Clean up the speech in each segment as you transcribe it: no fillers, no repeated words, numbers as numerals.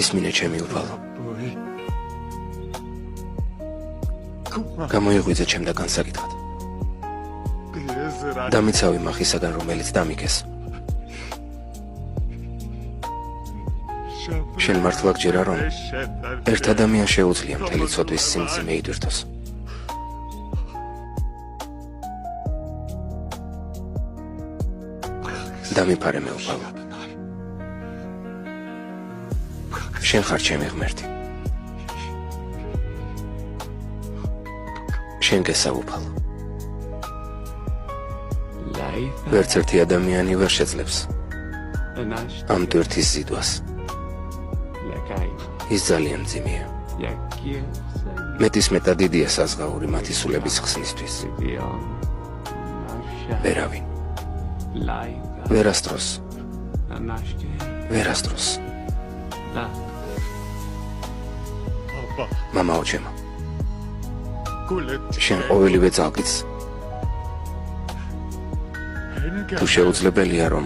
ისმინე ჩემი უვალო. გამოიღვიძე ჩემდაგან საკითხად. დამიცავი მახისაგან, რომელიც დამიქეს. შენ მართლა გჯერა, რომ ერთ ადამიანს შეუძლია მთელი ცოდვის სიმძიმე იდვირთოს. დამიფარე მე უვალო. შენ ხარ ჩემი ღმერთი. შენ გესაუბალო. ვერც ერთი ადამიანი ვერ შეძლებს ამ ტვირთის ზიდვას. ის ძალიან მძიმეა. მეტისმეტად დიდია საზღაური მათი სულების ხსნისთვის. ვერავინ. ვერასდროს. ვერასდროს. მამაო ჩემო. შენ ყოველივე ძალკიც. თუ შეუძლებელია, რომ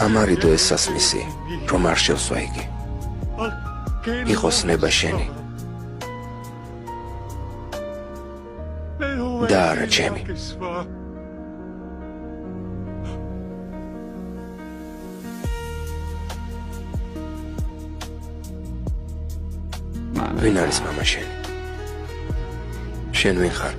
ამარიდო ეს სასმისი, რომ არ შევსვა იგი. იყოს ნება შენი. და არა ჩემი. ვინ არის მამა შენი? შენ ვინ ხარ?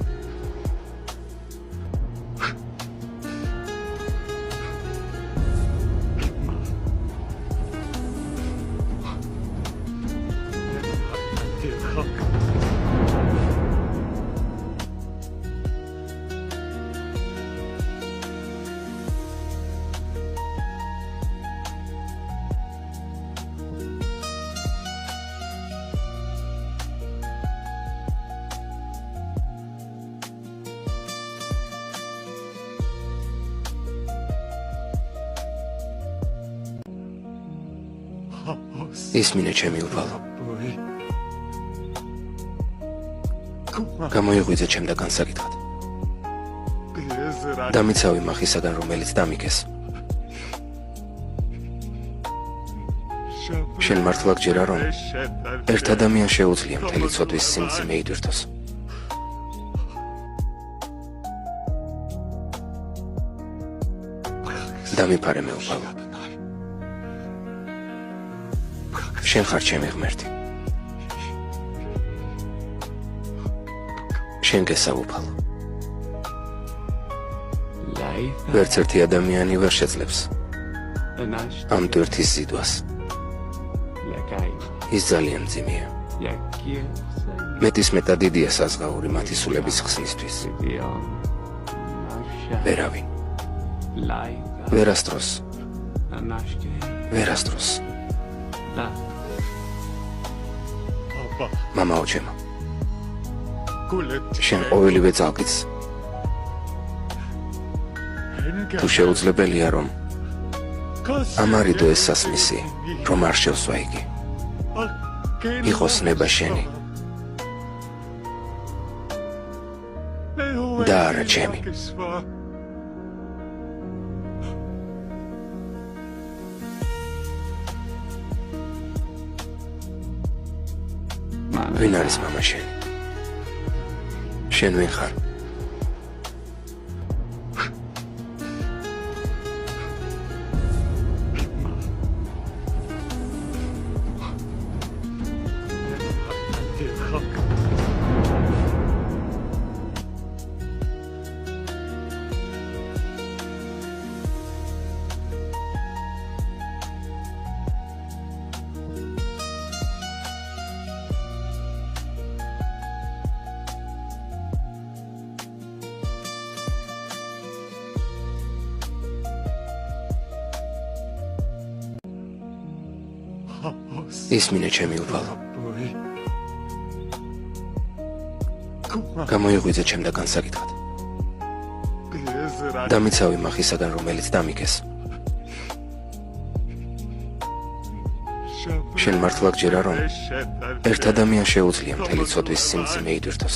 ისმინე ჩემი უვალო. გამოიღვიძე ჩემდაგან საკითხად. დამიცავი მახისაგან, რომელიც დამიქეს. შენ მართლა გჯერა, რომ ერთ ადამიანს შეუძლია მთელი ცოდვის სიმძიმე იდვირთოს. დამიფარე მე უვალო. შენ ხარ ჩემი ღმერთი. შენ გესაუბალო. ვერც ერთი ადამიანი ვერ შეძლებს ამ ტვირთის ზიდვას. ის ძალიან მძიმეა. მეტისმეტად დიდია საზღაური მათი სულების ხსნისთვის. ვერავინ. ვერასდროს. ვერასდროს. მამაო ჩემო. შენ ყოველივე ძალკიც. თუ შეუძლებელია, რომ ამარიდო ეს სასმისი, რომ არ შევსვა იგი. იყოს ნება შენი. და არა ჩემი. ვინ არის მამა შენი? შენ ვინ ხარ? ისმინე ჩემი უვალო. გამოიღვიძე ჩემდაგან საკითხად. დამიცავი მახისაგან, რომელიც დამიქეს. შენ მართლა გჯერა, რომ ერთ ადამიანს შეუძლია მთელი ცოდვის სიმძიმე იდვირთოს.